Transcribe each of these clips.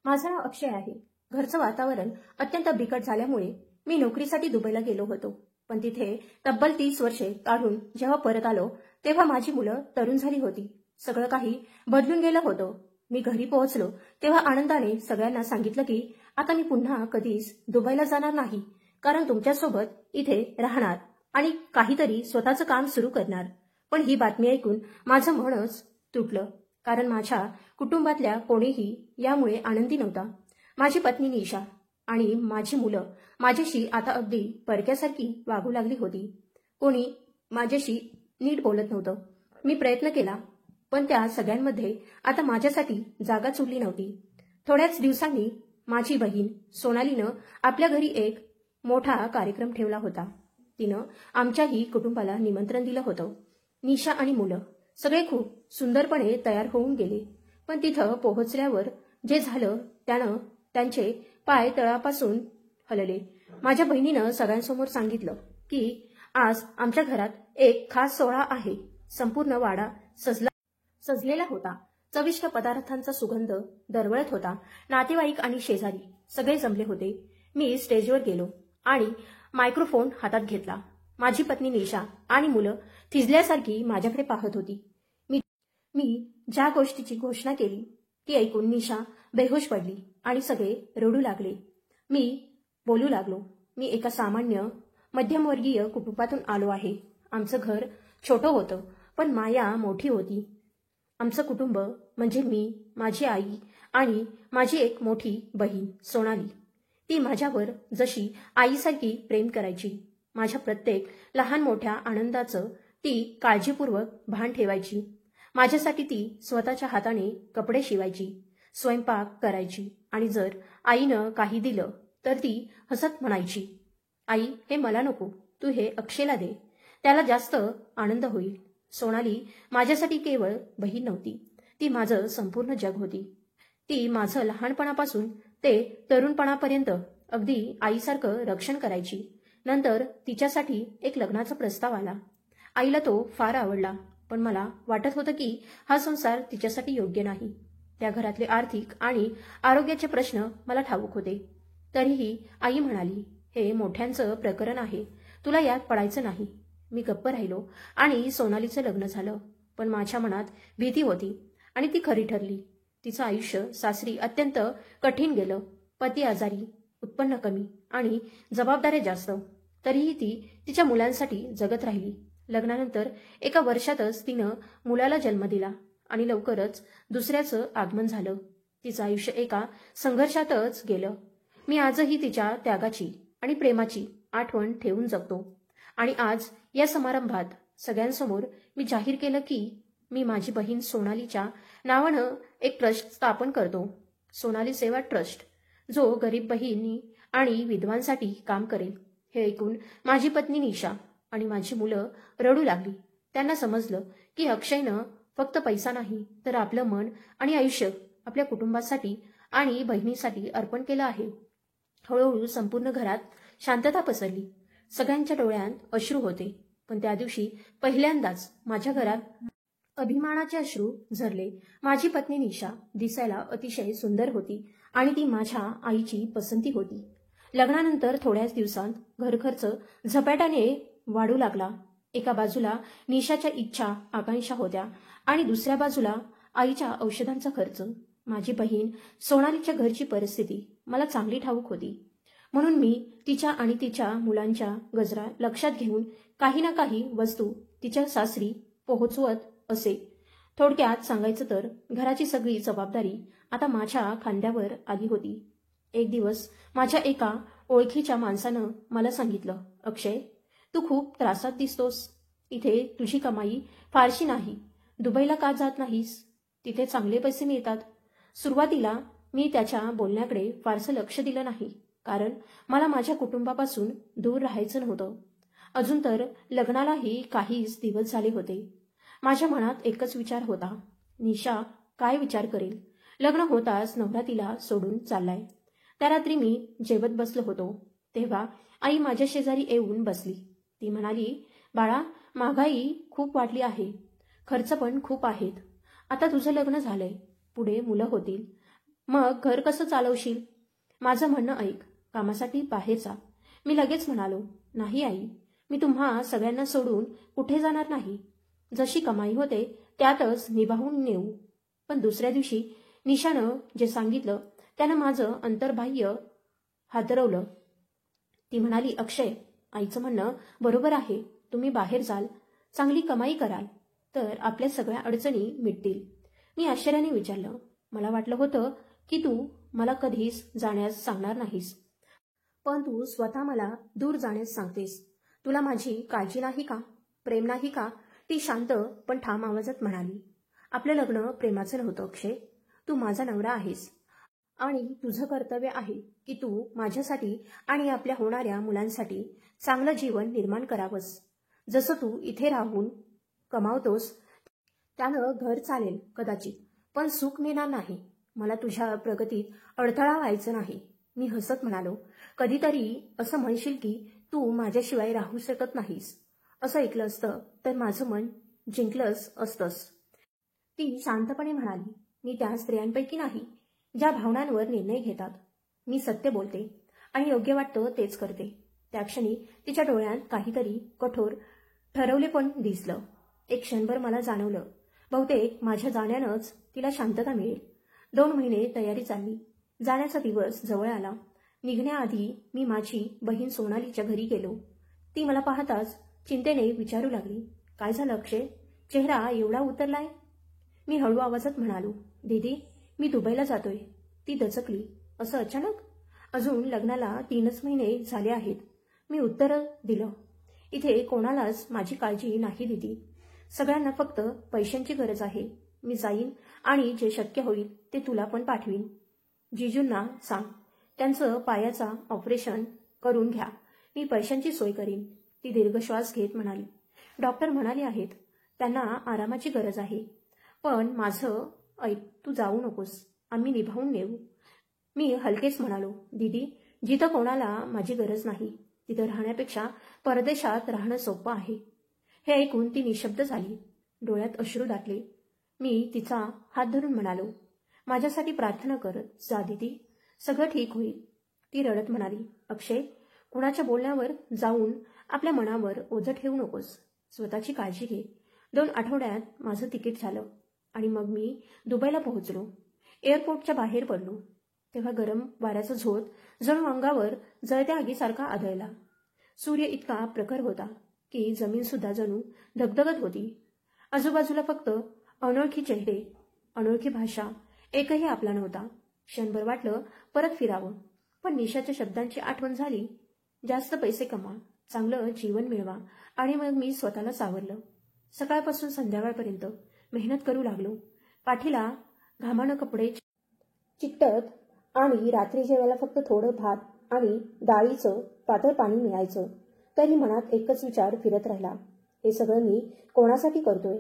माझं नाव अक्षय आहे. घरचं वातावरण अत्यंत बिकट झाल्यामुळे मी नोकरीसाठी दुबईला गेलो होतो. पण तिथे तब्बल 30 वर्षे काढून जेव्हा परत आलो तेव्हा माझी मुलं तरुण झाली होती. सगळं काही बदलून गेलं होतं. मी घरी पोहोचलो तेव्हा आनंदाने सगळ्यांना सांगितलं की आता मी पुन्हा कधीच दुबईला जाणार नाही, कारण तुमच्यासोबत इथे राहणार आणि काहीतरी स्वतःचं काम सुरू करणार. पण ही बातमी ऐकून माझं मनच तुटलं, कारण माझ्या कुटुंबातल्या कोणीही यामुळे आनंदी नव्हता. माझी पत्नी निशा आणि माझी मुलं माझ्याशी आता अगदी परक्यासारखी वागू लागली होती. कोणी माझ्याशी नीट बोलत नव्हतं. मी प्रयत्न केला, पण त्या सगळ्यांमध्ये आता माझ्यासाठी जागाच उरली नव्हती. थोड्याच दिवसांनी माझी बहीण सोनालीनं आपल्या घरी एक मोठा कार्यक्रम ठेवला होता. तिनं आमच्याही कुटुंबाला निमंत्रण दिलं होतं. निशा आणि मुलं सगळे खूप सुंदरपणे तयार होऊन गेले. पण तिथं पोहोचल्यावर जे झालं त्यानं त्यांचे पाय तळापासून हलले. माझ्या बहिणीनं सगळ्यांसमोर सांगितलं की आज आमच्या घरात एक खास सोहळा आहे. संपूर्ण वाडा सजलेला होता. चविष्ट पदार्थांचा सुगंध दरवळत होता. नातेवाईक आणि शेजारी सगळे जमले होते. मी स्टेजवर गेलो आणि मायक्रोफोन हातात घेतला. माझी पत्नी निशा आणि मुलं थिजल्यासारखी माझ्याकडे पाहत होती. मी ज्या गोष्टीची घोषणा केली ती ऐकून निशा बेहोश पडली आणि सगळे रडू लागले. मी बोलू लागलो, मी एका सामान्य मध्यमवर्गीय कुटुंबातून आलो आहे. आमचं घर छोटं होतं, पण माया मोठी होती. आमचं कुटुंब म्हणजे मी, माझी आई आणि माझी एक मोठी बहीण सोनाली. ती माझ्यावर जशी आईसारखी प्रेम करायची. माझ्या प्रत्येक लहान मोठ्या आनंदाचं ती काळजीपूर्वक भान ठेवायची. माझ्यासाठी ती स्वतःच्या हाताने कपडे शिवायची, स्वयंपाक करायची आणि जर आईनं काही दिलं तर ती हसत म्हणायची, आई हे मला नको, तू हे अक्षयला दे, त्याला जास्त आनंद होईल. सोनाली माझ्यासाठी केवळ बहीण नव्हती, ती माझं संपूर्ण जग होती. ती माझं लहानपणापासून ते तरुणपणापर्यंत अगदी आईसारखं रक्षण करायची. नंतर तिच्यासाठी एक लग्नाचा प्रस्ताव आला. आईला तो फार आवडला, पण मला वाटत होतं की हा संसार तिच्यासाठी योग्य नाही. त्या घरातले आर्थिक आणि आरोग्याचे प्रश्न मला ठाऊक होते. तरीही आई म्हणाली, हे मोठ्यांचं प्रकरण आहे, तुला यात पडायचं नाही. मी गप्प राहिलो आणि सोनालीचं लग्न झालं. पण माझ्या मनात भीती होती आणि ती खरी ठरली. तिचं आयुष्य सासरी अत्यंत कठीण गेलं. पती आजारी, उत्पन्न कमी आणि जबाबदाऱ्या जास्त. तरीही ती तिच्या मुलांसाठी जगत राहिली. लग्नानंतर एका वर्षातच तिनं मुलाला जन्म दिला आणि लवकरच दुसऱ्याचं आगमन झालं. तिचं आयुष्य एका संघर्षातच गेलं. मी आजही तिच्या त्यागाची आणि प्रेमाची आठवण ठेवून जगतो. आणि आज या समारंभात सगळ्यांसमोर मी जाहीर केलं की मी माझी बहीण सोनालीच्या नावानं एक ट्रस्ट स्थापन करतो, सोनाली सेवा ट्रस्ट, जो गरीब बहिणी आणि विधवांसाठी काम करेल. हे ऐकून माझी पत्नी निशा आणि माझी मुलं रडू लागली. त्यांना समजलं की अक्षयनं फक्त पैसा नाही तर आपलं मन आणि आयुष्य आपल्या कुटुंबासाठी आणि बहिणीसाठी अर्पण केलं आहे. हळूहळू संपूर्ण घरात शांतता पसरली. सगळ्यांच्या डोळ्यात अश्रू होते. पण त्या दिवशी पहिल्यांदाच माझ्या घरात अभिमानाचे अश्रू झरले. माझी पत्नी निशा दिसायला अतिशय सुंदर होती आणि ती माझ्या आईची पसंती होती. लग्नानंतर थोड्याच दिवसांत घरखर्च झपाट्याने वाढू लागला. एका बाजूला निशाच्या इच्छा आकांक्षा होत्या आणि दुसऱ्या बाजूला आईच्या औषधांचा खर्च. माझी बहीण सोनालीच्या घरची परिस्थिती मला चांगली ठाऊक होती, म्हणून मी तिच्या आणि तिच्या मुलांच्या गरजा लक्षात घेऊन काही ना काही वस्तू तिच्या सासरी पोहोचवत असे. थोडक्यात सांगायचं तर घराची सगळी जबाबदारी आता माझ्या खांद्यावर आली होती. एक दिवस माझ्या एका ओळखीच्या माणसानं मला सांगितलं, अक्षय तू खूप त्रासात दिसतोस. इथे तुझी कमाई फारशी नाही. दुबईला का जात नाहीस? तिथे चांगले पैसे मिळतात. सुरुवातीला मी त्याच्या बोलण्याकडे फारसं लक्ष दिलं नाही, कारण मला माझ्या कुटुंबापासून दूर राहायचं नव्हतं. अजून तर लग्नालाही काहीच दिवस झाले होते. माझ्या मनात एकच विचार होता, निशा काय विचार करेल? लग्न होताच नवरा तिला सोडून चाललाय. त्या रात्री मी जेवत बसलो होतो तेव्हा आई माझ्या शेजारी येऊन बसली. ती म्हणाली, बाळा महागाई खूप वाढली आहे, खर्च पण खूप आहेत. आता तुझं लग्न झालंय, पुढे मुलं होतील, मग घर कसं चालवशील? माझं म्हणणं ऐक, कामासाठी बाहेर जा. मी लगेच म्हणालो, नाही आई, मी तुम्हा सगळ्यांना सोडून कुठे जाणार नाही. जशी कमाई होते त्यातच निभावून नेऊ. पण दुसऱ्या दिवशी निशानं जे सांगितलं त्यानं माझं अंतर्बाह्य हादरवलं. ती म्हणाली, अक्षय, आईचं म्हणणं बरोबर आहे. तुम्ही बाहेर जाल, चांगली कमाई कराल, तर आपल्या सगळ्या अडचणी मिटतील. मी आश्चर्याने विचारलं, मला वाटलं होतं की तू मला कधीच जाण्यास सांगणार नाहीस, पण तू स्वतः मला दूर जाण्यास सांगतेस. तुला माझी काळजी नाही का? प्रेम नाही का? ती शांत पण ठाम आवाजात म्हणाली, आपलं लग्न प्रेमाचं नव्हतं अक्षय. तू माझा नवरा आहेस आणि तुझं कर्तव्य आहे की तू माझ्यासाठी आणि आपल्या होणाऱ्या मुलांसाठी चांगलं जीवन निर्माण करावंस. जसं तू इथे राहून कमावतोस त्यानं घर चालेल कदाचित, पण सुख मिळणार नाही. मला तुझ्या प्रगतीत अडथळा व्हायचं नाही. मी हसत म्हणालो, कधीतरी असं म्हणशील की तू माझ्याशिवाय राहू शकत नाहीस. असं ऐकलं असतं तर माझं मन जिंकलंच असतंस. ती शांतपणे म्हणाली, मी त्या स्त्रियांपैकी नाही ज्या भावनांवर निर्णय घेतात. मी सत्य बोलते आणि योग्य वाटतं तेच करते. त्या क्षणी तिच्या डोळ्यात काहीतरी कठोर ठरवलेपण दिसलं. एक क्षणभर मला जाणवलं, बहुतेक माझ्या जाण्यानंच तिला शांतता मिळेल. 2 महिने तयारी चालली. जाण्याचा दिवस जवळ आला. निघण्याआधी मी माझी बहीण सोनालीच्या घरी गेलो. ती मला पाहताच चिंतेने विचारू लागली, काय झालं अक्षय? चेहरा एवढा उतरलाय? मी हळू आवाजात म्हणालो, दीदी, मी दुबईला जातोय. ती दचकली, असं अचानक? अजून लग्नाला 3च महिने झाले आहेत. मी उत्तर दिलं, इथे कोणालाच माझी काळजी नाही दीदी. सगळ्यांना फक्त पैशांची गरज आहे. मी जाईन आणि जे शक्य होईल ते तुला पण पाठवीन. जिजूंना सांग, त्यांचं पायाचा ऑपरेशन करून घ्या. मी पैशांची सोय करीन. ती दीर्घश्वास घेत म्हणाली, डॉक्टर म्हणाले आहेत त्यांना आरामाची गरज आहे. पण माझं ऐक, तू जाऊ नकोस. आम्ही निभावून नेऊ. मी हलकेच म्हणालो, दीदी, जिथं कोणाला माझी गरज नाही तिथं राहण्यापेक्षा परदेशात राहणं सोपं आहे. हे ऐकून ती निशब्द झाली. डोळ्यात अश्रू दाटले. मी तिचा हात धरून म्हणालो, माझ्यासाठी प्रार्थना करत जा दीदी, सगळं ठीक होईल. ती रडत म्हणाली, अक्षय, कुणाच्या बोलण्यावर जाऊन आपल्या मनावर ओझं ठेवू नकोस. स्वतःची काळजी घे. 2 आठवड्यात माझं तिकीट झालं आणि मग मी दुबईला पोहोचलो. एअरपोर्टच्या बाहेर पडलो तेव्हा गरम वाऱ्याचा झोत जणू अंगावर जळत्या आगीसारखा आदळला. सूर्य इतका प्रखर होता की जमीन सुद्धा जणू धगधगत होती. आजूबाजूला फक्त अनोळखी चेहरे, अनोळखी भाषा, एकही आपला नव्हता. क्षणभर वाटलं परत फिरावं, पण निशाच्या शब्दांची आठवण झाली, जास्त पैसे कमा, चांगलं जीवन मिळवा, आणि मग मी स्वतःला सावरलं. सकाळपासून संध्याकाळपर्यंत मेहनत करू लागलो. पाठीला घामानं कपडे चिकटत आणि रात्री जेवायला फक्त थोडं भात आणि डाळीचं पातळ पाणी मिळायचं. तरी मनात एकच विचार फिरत राहिला, हे सगळं मी कोणासाठी करतोय?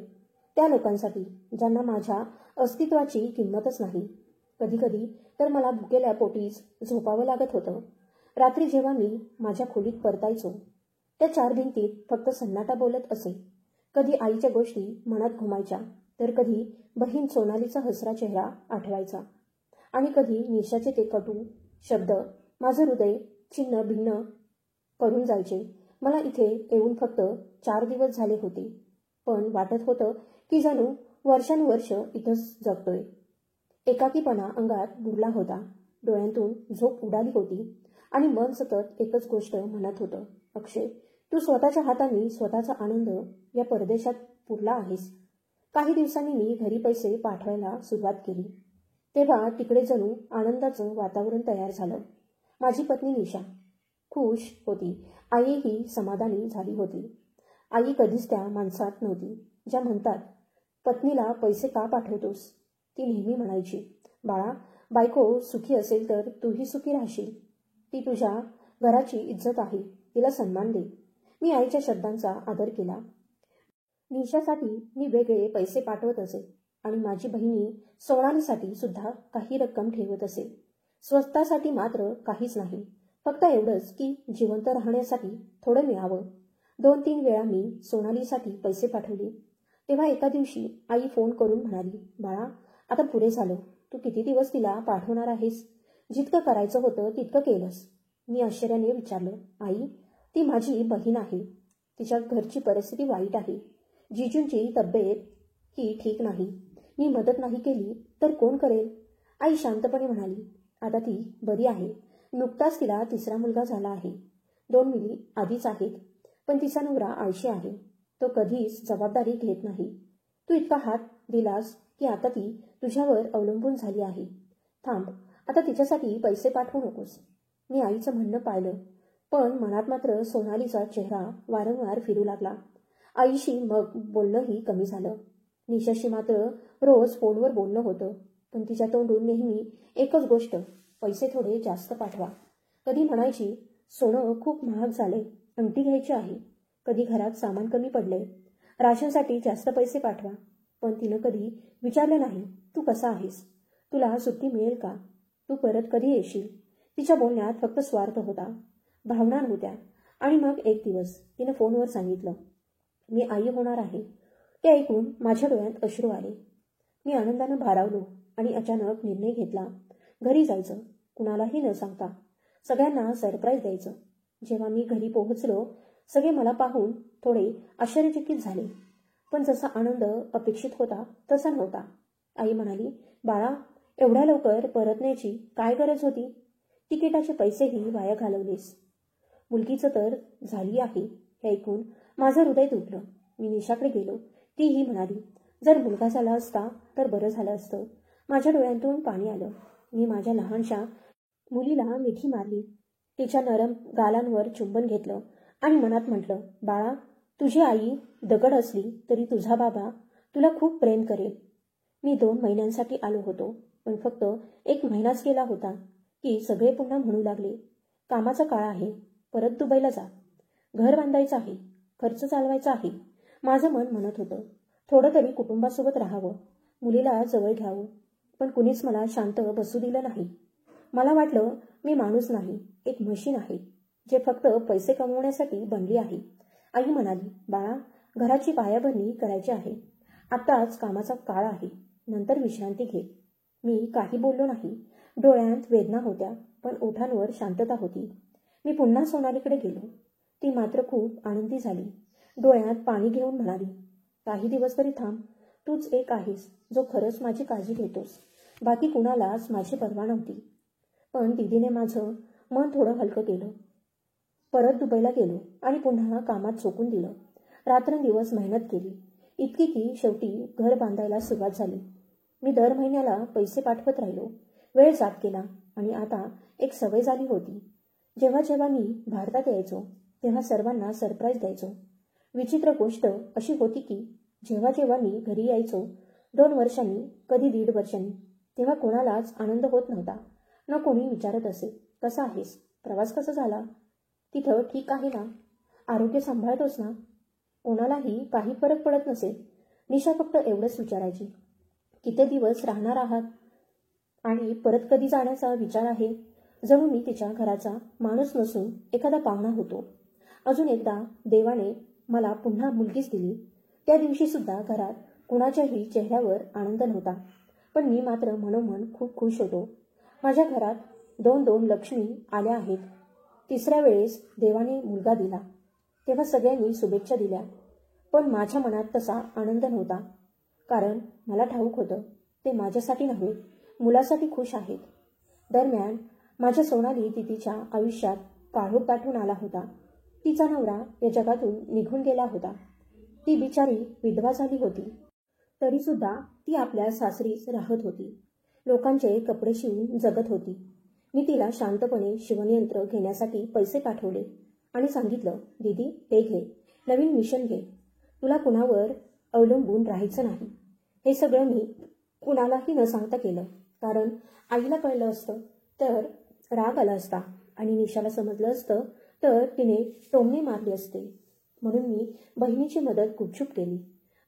त्या लोकांसाठी ज्यांना माझ्या अस्तित्वाची किंमतच नाही. कधी कधी तर मला भुकेल्या पोटीच झोपावं लागत होतं. रात्री जेव्हा मी माझ्या खोलीत परतायचो त्या 4 भिंतीत फक्त सन्नाटा बोलत असे. कधी आईच्या गोष्टी मनात घुमायच्या, तर कधी बहीण सोनालीचा हसरा चेहरा आठवायचा, आणि कधी निशाचे ते कटू शब्द माझं हृदय छिन्न भिन्न करून जायचे. मला इथे येऊन फक्त 4 दिवस झाले होते, पण वाटत होतं की जणू वर्षानुवर्ष इथंच जगतोय. एकाकीपणा अंगात भरला होता. डोळ्यांतून झोप उडाली होती आणि मन सतत एकच गोष्ट म्हणत होतं, अक्षय, तू स्वतःच्या हातांनी स्वतःचा आनंद या परदेशात पुरला आहेस. काही दिवसांनी मी घरी पैसे पाठवायला सुरुवात केली. तेव्हा तिकडे जणू आनंदाचं वातावरण तयार झालं. माझी पत्नी निशा खुश होती. आईही समाधानी झाली होती. आई कधीच त्या माणसात नव्हती ज्या म्हणतात, पत्नीला पैसे का पाठवतोस? ती नेहमी म्हणायची, बाळा, बायको सुखी असेल तर तूही सुखी राहशील. ती तुझ्या घराची इज्जत आहे, तिला सन्मान दे. मी आईच्या शब्दांचा आदर केला. निशासाठी मी वेगळे पैसे पाठवत असे आणि माझी बहिणी सोनालीसाठी सुद्धा काही रक्कम ठेवत असे. स्वतःसाठी मात्र काहीच नाही, फक्त एवढंच की जिवंत राहण्यासाठी थोडं मिळावं. 2-3 वेळा मी सोनालीसाठी पैसे पाठवले. तेव्हा एका दिवशी आई फोन करून म्हणाली, बाळा, आता पुरे झालं. तू किती दिवस तिला पाठवणार आहेस? जितकं करायचं होतं तितकं केलंस. मी आश्चर्याने विचारलं. आई, ती माझी बहीण आहे. तिच्या घरची परिस्थिती वाईट आहे. जिजूंची तब्येत ही ठीक नाही. मी मदत नाही केली तर कोण करेल? आई शांतपणे म्हणाली. आता ती बरी आहे. नुकताच तिला 3रा मुलगा झाला आहे. 2 मुली आधीच आहेत. पण तिचा नवरा आळशी आहे. तो कधीच जबाबदारी घेत नाही. तू इतका हात दिलास की आता ती तुझ्यावर अवलंबून झाली आहे. थांब, आता तिच्यासाठी पैसे पाठवू नकोस. मी आईचं म्हणणं पाळलं, पण मनात मात्र सोनालीचा चेहरा वारंवार फिरू लागला. आईशी मग बोलणंही कमी झालं. निशाशी मात्र रोज फोनवर बोलणं होतं, पण तिच्या तोंडून नेहमी एकच गोष्ट, पैसे थोडे जास्त पाठवा. कधी म्हणायची, सोनं खूप महाग झाले, अंगठी घ्यायची आहे. कधी घरात सामान कमी पडले, राशनसाठी जास्त पैसे पाठवा. पण तिनं कधी विचारलं नाही, तू कसा आहेस? तुला सुट्टी मिळेल का? तू परत कधी येशील? तिच्या बोलण्यात फक्त स्वार्थ होता, भावना नव्हत्या. आणि मग एक दिवस तिनं फोनवर सांगितलं, मी आई होणार आहे. ते ऐकून माझ्या डोळ्यात अश्रू आले. मी आनंदानं भारावलो आणि अचानक निर्णय घेतला. घरी जायचं, कुणालाही न सांगता. सगळ्यांना सरप्राईज द्यायचं. जेव्हा मी घरी पोहोचलो, सगळे मला पाहून थोडे आश्चर्यचकित झाले. पण जसा आनंद अपेक्षित होता तसा नव्हता. आई म्हणाली, बाळा, एवढ्या लवकर परतण्याची काय गरज होती? तिकिटाचे पैसेही वाया घालवलेस. मुलगीचं तर झाली आहे. हे ऐकून माझं हृदय तुटलं. मी निशाकडे गेलो. तीही म्हणाली, जर मुलगा झाला असता तर बरं झालं असतं. माझ्या डोळ्यांतून पाणी आलं. मी माझ्या लहानशा मुलीला मिठी मारली. तिच्या नरम गालांवर चुंबन घेतलं आणि मनात म्हटलं, बाळा, तुझी आई दगड असली तरी तुझा बाबा तुला खूप प्रेम करेल. मी 2 महिन्यांसाठी आलो होतो, पण फक्त 1 महिनाच गेला होता की सगळे पुन्हा म्हणू लागले, कामाचा काळ आहे, परत दुबईला जा. घर बांधायचं आहे, खर्च चालवायचा आहे. माझं मन म्हणत होतं, थोडं तरी कुटुंबासोबत राहावं, मुलीला जवळ घ्यावं. पण कुणीच मला शांत बसू दिलं नाही. मला वाटलं, मी माणूस नाही, एक मशीन आहे, जे फक्त पैसे कमवण्यासाठी बनली आहे. आई म्हणाली, बाळा, घराची पायाभरणी करायची आहे. आत्ताच कामाचा काळ आहे, नंतर विश्रांती घे. मी काही बोललो नाही. डोळ्यांत वेदना होत्या, पण ओठांवर शांतता होती. मी पुन्हा सोनालीकडे गेलो. ती मात्र खूप आनंदी झाली. डोळ्यात पाणी घेऊन म्हणाली, काही दिवस तरी थांब. तूच एक आहेस जो खरंच माझी काळजी घेतोस. बाकी कुणालाच माझी पर्वा नव्हती. पण दीदीने माझं मन थोडं हलकं केलं. परत दुबईला गेलो आणि पुन्हा कामात झोकून दिलं. रात्रंदिवस मेहनत केली, इतकी की शेवटी घर बांधायला सुरुवात झाली. मी दर महिन्याला पैसे पाठवत राहिलो. वेळ जात गेला आणि आता एक सवय झाली होती. जेव्हा जेव्हा मी भारतात यायचो तेव्हा सर्वांना सरप्राईज द्यायचो. विचित्र गोष्ट अशी होती की जेव्हा जेव्हा मी घरी यायचो 2 वर्षांनी, कधी 1.5 वर्षांनी, तेव्हा कोणालाच आनंद होत नव्हता. न कोणी विचारत असे, कसा आहेस? प्रवास कसा झाला? तिथं ठीक आहे ना? आरोग्य सांभाळतोस ना? कोणालाही काही फरक पडत नसेल. निशा फक्त एवढंच विचारायची, किती दिवस राहणार आहात आणि परत कधी जाण्याचा विचार आहे? जणू मी तिच्या घराचा माणूस नसून एखादा पाहुणा होतो. अजून एकदा देवाने मला पुन्हा मुलगीच दिली. त्या दिवशी सुद्धा घरात कुणाच्याही चेहऱ्यावर आनंद नव्हता, पण मी मात्र मनोमन खूप खुश होतो. माझ्या घरात 2 लक्ष्मी आल्या आहेत. 3ऱ्या वेळेस देवाने मुलगा दिला तेव्हा सगळ्यांनी शुभेच्छा दिल्या, पण माझ्या मनात तसा आनंद नव्हता. कारण मला ठाऊक होतं, ते माझ्यासाठी नव्हे, मुलासाठी खुश आहेत. दरम्यान माझ्या सोनाली तिच्या आयुष्यात काळोख दाटून आला होता. तिचा नवरा या जगातून निघून गेला होता. ती बिचारी विधवा झाली होती. तरीसुद्धा ती आपल्या सासरीच राहत होती. लोकांचे कपडे शिवून जगत होती. मी तिला शांतपणे शिवणयंत्र घेण्यासाठी पैसे पाठवले आणि सांगितलं, दीदी, हे घे, नवीन मिशन घे. तुला कुणावर अवलंबून राहायचं नाही. हे सगळं मी कुणालाही न सांगता केलं, कारण आईला कळलं असतं तर राग आला असता आणि निशाला समजलं असतं तर तिने टोमणे मारले असते. म्हणून मी बहिणीची मदत गुपचूप केली,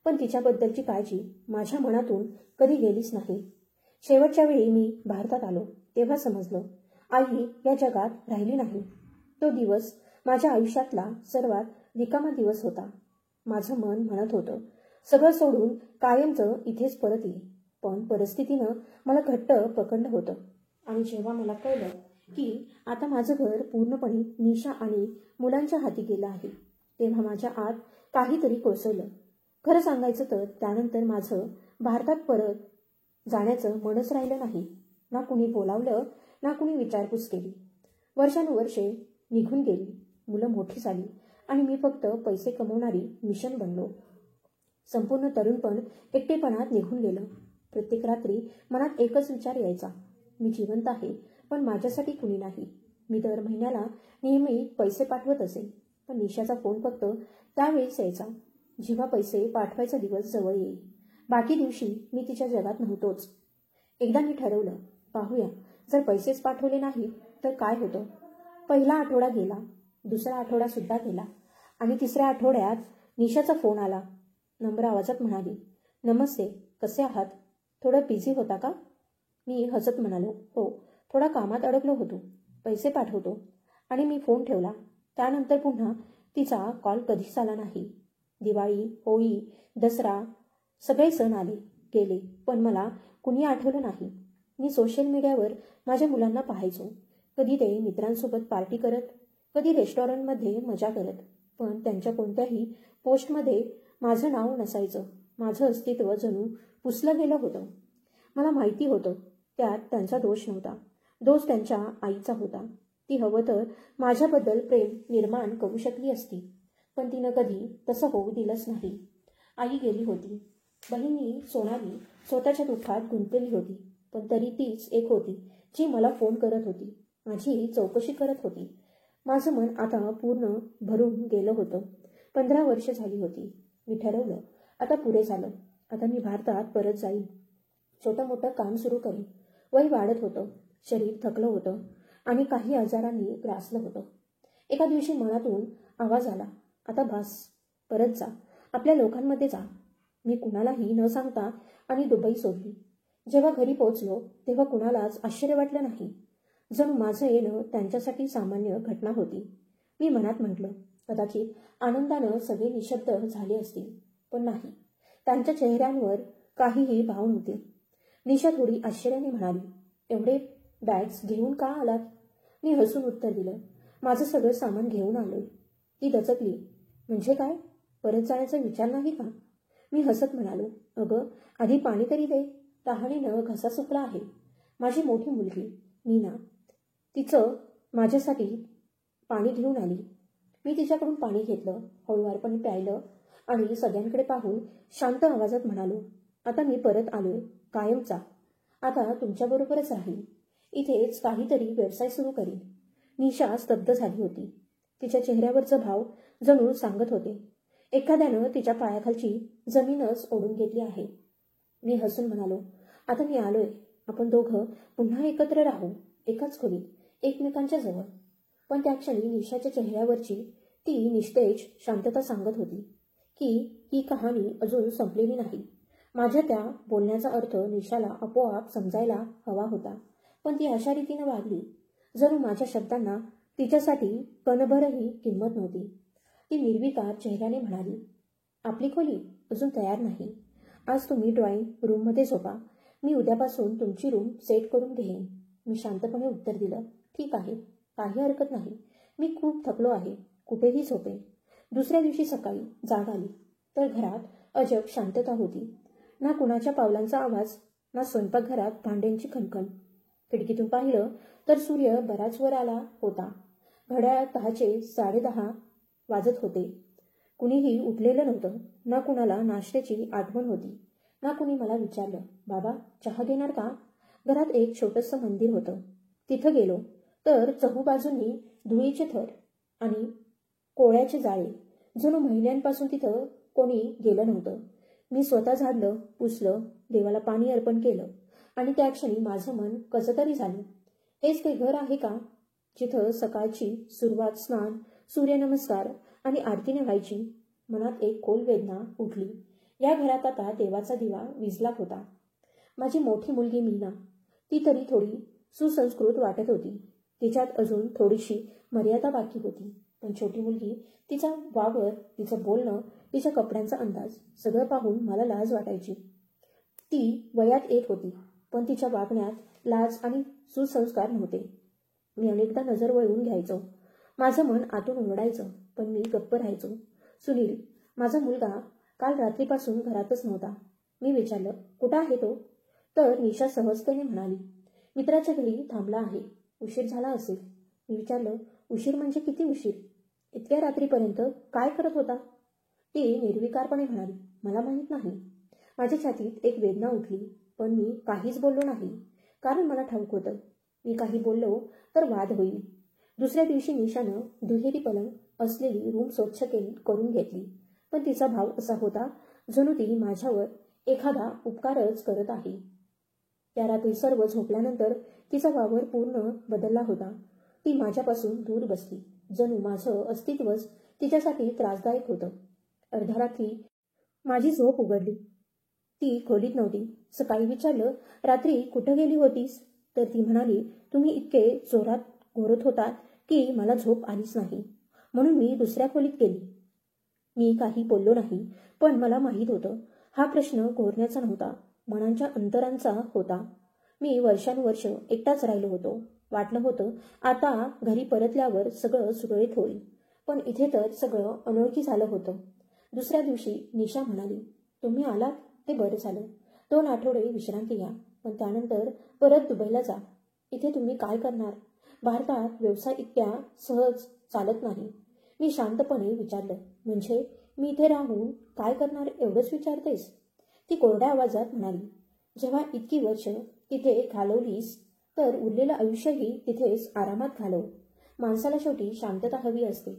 पण तिच्याबद्दलची काळजी माझ्या मनातून कधी गेलीच नाही. शेवटच्या वेळी मी भारतात आलो तेव्हा समजलं, आई या जगात राहिली नाही. तो दिवस माझ्या आयुष्यातला सर्वात रिकामा दिवस होता. माझं मन म्हणत होतं, सगळं सोडून कायमचं इथेच परत ये. पण परिस्थितीनं मला घट्ट पकडलं होतं. आणि जेव्हा मला कळलं की आता माझं घर पूर्णपणे निशा आणि मुलांच्या हाती गेलं आहे, तेव्हा माझ्या आत काहीतरी कोसळलं. खरं सांगायचं तर त्यानंतर माझं भारतात परत जाण्याचं मनच राहिलं नाही. ना कुणी बोलावलं, ना कुणी विचारपूस केली. वर्षानुवर्षे निघून गेली, मुलं मोठी झाली आणि मी फक्त पैसे कमवणारी मिशन बनलो. संपूर्ण तरुणपण एकटेपणात निघून गेलं. प्रत्येक रात्री मनात एकच विचार यायचा, मी जिवंत आहे पण माझ्यासाठी कुणी नाही. मी दर महिन्याला नेहमी पैसे पाठवत असे, पण निशाचा फोन फक्त त्यावेळेस यायचा जेव्हा पैसे पाठवायचा दिवस जवळ येईल. बाकी दिवशी मी तिच्या जगात नव्हतोच. एकदा मी ठरवलं, पाहूया, जर पैसेच पाठवले नाही तर काय होतं. पहिला आठवडा गेला, दुसरा आठवडा सुद्धा गेला आणि तिसऱ्या आठवड्यात निशाचा फोन आला. नम्र आवाजात म्हणाली, नमस्ते, कसे आहात? थोडं बिझी होता का? मी हसत म्हणालो, हो, थोडा कामात अडकलो होतो. पैसे पाठवतो. आणि मी फोन ठेवला. त्यानंतर पुन्हा तिचा कॉल कधीच आला नाही. दिवाळी, होळी, दसरा सगळे सण आले गेले, पण मला कुणी आठवलं नाही. मी सोशल मीडियावर माझ्या मुलांना पाहायचो. कधी ते मित्रांसोबत पार्टी करत, कधी रेस्टॉरंटमध्ये मजा करत, पण त्यांच्या कोणत्याही पोस्टमध्ये माझं नाव नसायचं. माझं अस्तित्व जणू पुसलं गेलं होतं. मला माहिती होतं त्यात त्यांचा दोष नव्हता, दोष त्यांच्या आईचा होता. ती हवं तर माझ्याबद्दल प्रेम निर्माण करू शकली असती, पण तिनं कधी तसं होऊ दिलंच नाही. आई गेली होती. बहिणी सोनाली स्वतःच्या दुःखात गुंतलेली होती, पण तरी तीच एक होती जी मला फोन करत होती, माझी चौकशी करत होती. माझं मन आता पूर्ण भरून गेलं होतं. 15 वर्ष झाली होती. मी ठरवलं, आता पुरे झालं. आता मी भारतात परत जाईन. छोटं मोठं काम सुरू करीन. वय वाढत होतं, शरीर थकलं होतं आणि काही आजारांनी ग्रासलं होतं. एका दिवशी मनातून आवाज आला, आता बस, परत जा, आपल्या लोकांमध्ये जा. मी कुणालाही न सांगता आणि दुबई सोडली. जेव्हा घरी पोहोचलो तेव्हा कुणालाच आश्चर्य वाटलं नाही. जणू माझं येणं त्यांच्यासाठी सामान्य घटना होती. मी मनात म्हटलं, कदाचित आनंदानं सगळे निशब्द झाले असतील, पण नाही, त्यांच्या चेहऱ्यांवर काहीही भाव नव्हते. निशा थोडी आश्चर्याने म्हणाली, एवढे बॅग्स घेऊन का आलात? मी हसून उत्तर दिलं, माझं सगळं सामान घेऊन आलोय. ती दचकली, म्हणजे काय, परत जाण्याचा विचार नाही का? मी हसत म्हणालो, अगं, आधी पाणी तरी दे, तहानेनं घसा सुकला आहे. माझी मोठी मुलगी मीना तिचं माझ्यासाठी पाणी घेऊन आली. मी तिच्याकडून पाणी घेतलं, हळूवारपणे प्यायलं आणि सगळ्यांकडे पाहून शांत आवाजात म्हणालो, आता मी परत आलोय, कायमचा. आता तुमच्याबरोबरच राहील. इथेच काहीतरी व्यवसाय सुरू करीन. निशा स्तब्ध झाली होती. तिच्या चेहऱ्यावरचा भाव जणू सांगत होते, एखाद्यानं तिच्या पायाखालची जमीनच ओढून घेतली आहे. मी हसून म्हणालो, आता मी आलोय, आपण दोघं पुन्हा एकत्र राहू, एकाच खोलीत, एकमेकांच्या जवळ. पण त्या क्षणी निशाच्या चेहऱ्यावरची ती निस्तेज शांतता सांगत होती की ही कहाणी अजून संपलेली नाही. माझ्या त्या बोलण्याचा अर्थ निशाला आपोआप समजायला हवा होता, पण ती अशा रीतीनं वागली जणू माझ्या शब्दांना तिच्यासाठी कणभरही किंमत नव्हती. ती निर्विकार चेहऱ्याने म्हणाली, आपली खोली अजून तयार नाही. आज तुम्ही ड्रॉइंग रूममध्ये झोपा, मी उद्यापासून तुमची रूम सेट करून घेईन. मी शांतपणे उत्तर दिलं, ठीक आहे, काही हरकत नाही, मी खूप थकलो आहे, कुठेही झोपेन. दुसऱ्या दिवशी सकाळी जाग आली तर घरात अजब शांतता होती. ना कुणाच्या पावलांचा आवाज, ना स्वयंपाकघरात भांड्यांची खणखण. खिडकीतून पाहिलं तर सूर्य बराच वर आला होता. घड्याळात 10चे 10:30 वाजत होते. कुणीही उठलेलं नव्हतं. ना कुणाला नाश्त्याची आठवण होती, ना कुणी मला विचारलं, बाबा चहा घेणार का? घरात एक छोटंसं मंदिर होतं. तिथं गेलो तर चहूबाजूंनी धुळीचे थर आणि कोळ्याचे जाळे. जणू महिन्यांपासून तिथं कोणी गेलं नव्हतं. मी स्वतः झाडलं, पुसलं, देवाला पाणी अर्पण केलं आणि त्या क्षणी माझं मन कसंतरी झालं. हेच ते घर आहे का जिथं सकाळची सुरुवात स्नान, सूर्यनमस्कार आणि आरतीने व्हायची? मनात एक खोल वेदना उठली. या घरात आता देवाचा दिवा विझला होता. माझी मोठी मुलगी मीना, ती तरी थोडी सुसंस्कृत वाटत होती. तिच्यात अजून थोडीशी मर्यादा बाकी होती. पण छोटी मुलगी, तिचा वावर, तिचं बोलणं, तिच्या कपड्यांचा अंदाज, सगळं पाहून मला लाज वाटायची. ती वयात येत होती, पण तिच्या वागण्यात लाज आणि सुसंस्कार नव्हते. मी अनेकदा नजर वळवून घ्यायचो. माझं मन आतून ओरडायचं, पण मी गप्प राहायचो. सुनील, माझा मुलगा काल रात्रीपासून घरातच नव्हता. मी विचारलं, कुठं आहे तो? तर निशा सहजतेने म्हणाली, मित्राच्या घरी थांबला आहे. उशीर झाला असेल. मी विचारलं, उशीर म्हणजे किती उशीर? इतक्या रात्रीपर्यंत काय करत होता? ती निर्विकारपणे म्हणाली, मला माहीत नाही. माझ्या छातीत एक वेदना उठली, पण मी काहीच बोललो नाही, कारण मला ठाऊक होतं, मी काही बोललो तर वाद होईल. दुसऱ्या दिवशी निशानं दुहेरी पलंग असलेली रूम स्वच्छ करून घेतली, पण तिचा भाव असा होता जणू ती माझ्यावर एखादा उपकारच करत आहे. त्या रात्री सर्व झोपल्यानंतर तिचा वावर पूर्ण बदलला होता. ती माझ्यापासून दूर बसली, जणू माझं अस्तित्वच तिच्यासाठी त्रासदायक होतं. अर्ध्या रात्री माझी झोप उघडली. ती खोलीत नव्हती. सकाळी विचारलं, रात्री कुठं गेली होतीस? तर ती म्हणाली, तुम्ही इतके जोरात घोरत होता की मला झोप आलीच नाही, म्हणून मी दुसऱ्या खोलीत गेली. मी काही बोललो नाही, पण मला माहीत होतं हा प्रश्न घोरण्याचा नव्हता, मनांच्या अंतरांचा होता. मी वर्षानुवर्ष एकटाच राहिलो होतो. वाटलं होतं आता घरी परतल्यावर सगळं सुरळीत होईल, पण इथे तर सगळं अनोळखी झालं होतं. दुसऱ्या दिवशी निशा म्हणाली, तुम्ही आलात ते बरं झालं. 2 आठवडे विश्रांती घ्या, पण त्यानंतर परत दुबईला जा. इथे तुम्ही काय करणार? भारतात व्यवसाय इतक्या सहज चालत नाही. मी शांतपणे विचारलं, म्हणजे मी इथे राहून काय करणार एवढंच विचारतेस? ती कोरड्या आवाजात म्हणाली, जेव्हा इतकी वर्ष तिथे घालवलीस तर उरलेलं आयुष्यही तिथेच आरामात घालव. माणसाला शेवटी शांतता हवी असते.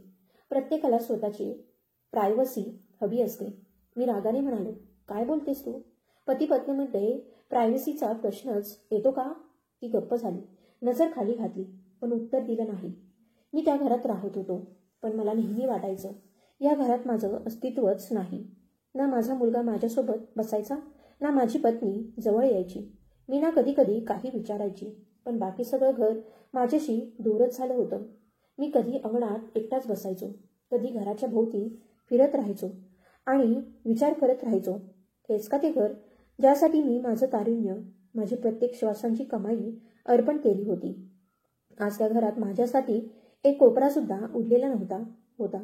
प्रत्येकाला स्वतःची प्रायव्हसी हवी असते. मी रागाने म्हणालो, काय बोलतेस तू? पती पत्नीमध्ये प्रायव्हसीचा प्रश्नच येतो का? ती गप्प झाली, नजर खाली घातली, पण उत्तर दिलं नाही. मी त्या घरात राहत होतो, पण मला नेहमी वाटायचं या घरात माझं अस्तित्वच नाही. ना माझा मुलगा माझ्यासोबत बसायचा, ना माझी पत्नी जवळ यायची. मी ना कधी कधी काही विचारायची, पण बाकी सगळं घर माझ्याशी दूरच झालं होतं. मी कधी अंगणात एकटाच बसायचो, कधी घराच्या भोवती फिरत राहायचो आणि विचार करत राहायचो, हेच का ते घर ज्यासाठी मी माझं तारुण्य, माझी प्रत्येक श्वासांची कमाई अर्पण केली होती? आज त्या घरात माझ्यासाठी एक कोपरा सुद्धा उरलेला होता.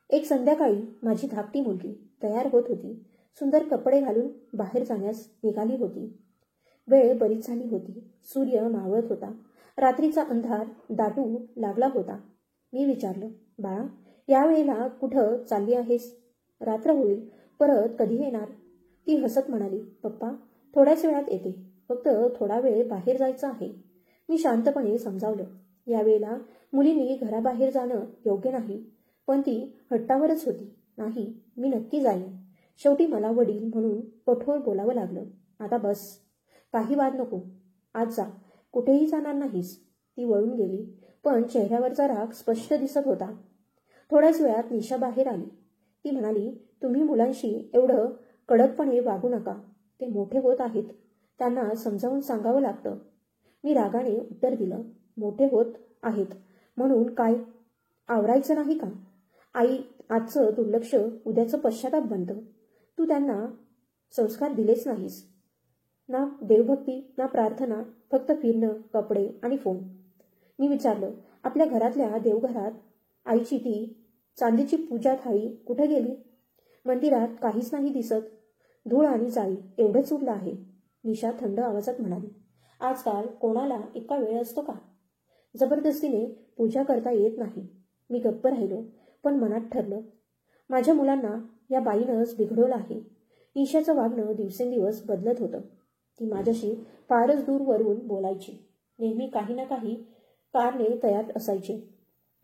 एक संध्याकाळी माझी धाकटी मुलगी तयार होत होती. सुंदर कपडे घालून बाहेर जाण्यास निघाली होती. वेळ बरीच झाली होती. सूर्य मावळत होता. रात्रीचा अंधार दाटू लागला होता. मी विचारलं, बाळा, यावेळेला कुठं चालली आहेस? रात्र होईल, परत कधी येणार? ती हसत म्हणाली, पप्पा, थोड्याच वेळात येते, फक्त थोडा वेळ बाहेर जायचं आहे. मी शांतपणे समजावलं, यावेळेला मुलींनी घराबाहेर जाणं योग्य नाही, पण ती हट्टावरच होती. नाही, मी नक्की जाईन. शेवटी मला वडील म्हणून कठोर बोलावं लागलं. आता बस, काही वाद नको, आज जा, कुठेही जाणार नाहीस. ती वळून गेली, पण चेहऱ्यावरचा राग स्पष्ट दिसत होता. थोड्याच वेळात निशा बाहेर आली. ती म्हणाली, तुम्ही मुलांशी एवढं कडकपणे वागू नका. ते मोठे होत आहेत, त्यांना समजावून सांगावं लागतं. मी रागाने उत्तर दिलं, मोठे होत आहेत म्हणून काय आवरायचं नाही का? आई, आजचं दुर्लक्ष उद्याचं पश्चाताप बनतं. तू त्यांना संस्कार दिलेच नाहीस. ना देवभक्ती, ना प्रार्थना, फक्त फिरणं, कपडे आणि फोन. मी विचारलं, आपल्या घरातल्या देवघरात आईची ती चांदीची पूजा थाळी कुठे गेली? मंदिरात काहीच नाही दिसत. धूळ आणि जाळी एवढंच उरलं आहे. निशा थंड आवाजात म्हणाली, आजकाल कोणाला इतका वेळ असतो का? जबरदस्तीने पूजा करता येत नाही. मी गप्प राहिलो, पण मनात ठरलं, माझ्या मुलांना या बाईनंच बिघडवलं आहे. निशाचं वागणं दिवसेंदिवस बदलत होतं. ती माझ्याशी फारच दूरवरून बोलायची. नेहमी काही ना काही कारणे तयार असायची.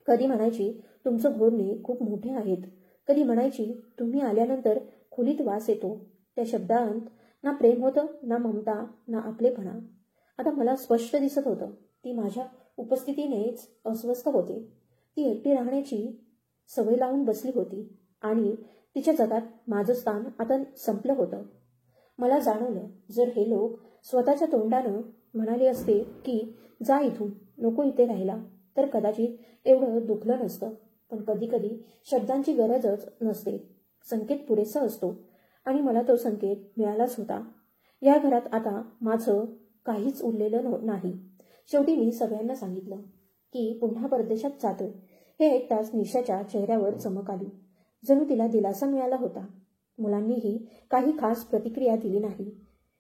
कधी म्हणायची, तुमचं घोरणे खूप मोठे आहेत. कधी म्हणायची, तुम्ही आल्यानंतर खोलीत वास येतो. त्या शब्दांत ना प्रेम होतं, ना ममता, ना आपलेपणा. आता मला स्पष्ट दिसत होतं, ती माझ्या उपस्थितीनेच अस्वस्थ होते. ती एकटी राहण्याची सवय लावून बसली होती आणि तिच्या जगात माझं स्थान आता संपलं होतं. मला जाणवलं, जर हे लोक स्वतःच्या तोंडानं म्हणाले असते की जा इथून, नको इथे राहिला, तर कदाचित एवढं दुखलं नसतं. पण कधी कधी शब्दांची गरजच नसते, संकेत पुरेसा असतो, आणि मला तो संकेत मिळालाच होता. या घरात आता माझं काहीच उरलेलं नाही. शेवटी मी सगळ्यांना सांगितलं की पुन्हा परदेशात जातोय. हे ऐकताच निशाच्या चेहऱ्यावर चमक आली. जणू तिला दिलासा मिळाला होता. मुलांनीही काही खास प्रतिक्रिया दिली नाही.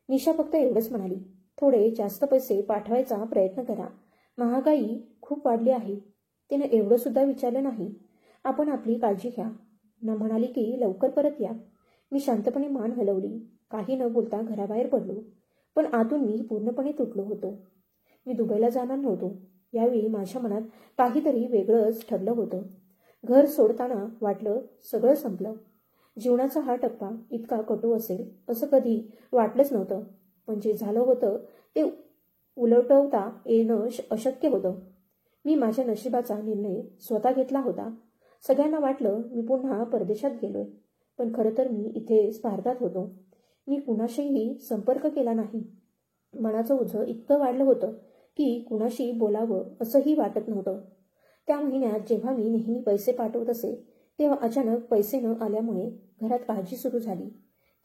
निशा फक्त एवढंच म्हणाली, थोडे जास्त पैसे पाठवायचा प्रयत्न करा. महागाई खूप वाढली आहे. तिनं एवढं सुद्धा विचारलं नाही. आपण आपली काळजी घ्या. ना म्हणाली की लवकर परत या. मी शांतपणे मान हलवली. काही न बोलता घराबाहेर पडलो. पण आतून मी पूर्णपणे तुटलो होतो. मी दुबईला जाणार नव्हतो. यावेळी माझ्या मनात काहीतरी वेगळंच ठरलं होतं. घर सोडताना वाटलं सगळं संपलं. जीवनाचा हा टप्पा इतका कटू असेल असं कधी वाटलंच नव्हतं. पण जे झालं होतं ते उलटवता येणं अशक्य होतं. मी माझ्या नशिबाचा निर्णय स्वतः घेतला होता. सगळ्यांना वाटलं मी पुन्हा परदेशात गेलोय. पण खरं तर मी इथेच भारतात होतो. मी कुणाशीही संपर्क केला नाही. मनाचं ओझं इतकं वाढलं होतं की कुणाशी बोलावं असंही वाटत नव्हतं. त्या महिन्यात जेव्हा मी नेहमी पैसे पाठवत असे तेव्हा अचानक पैसे न आल्यामुळे घरात काळजी सुरू झाली.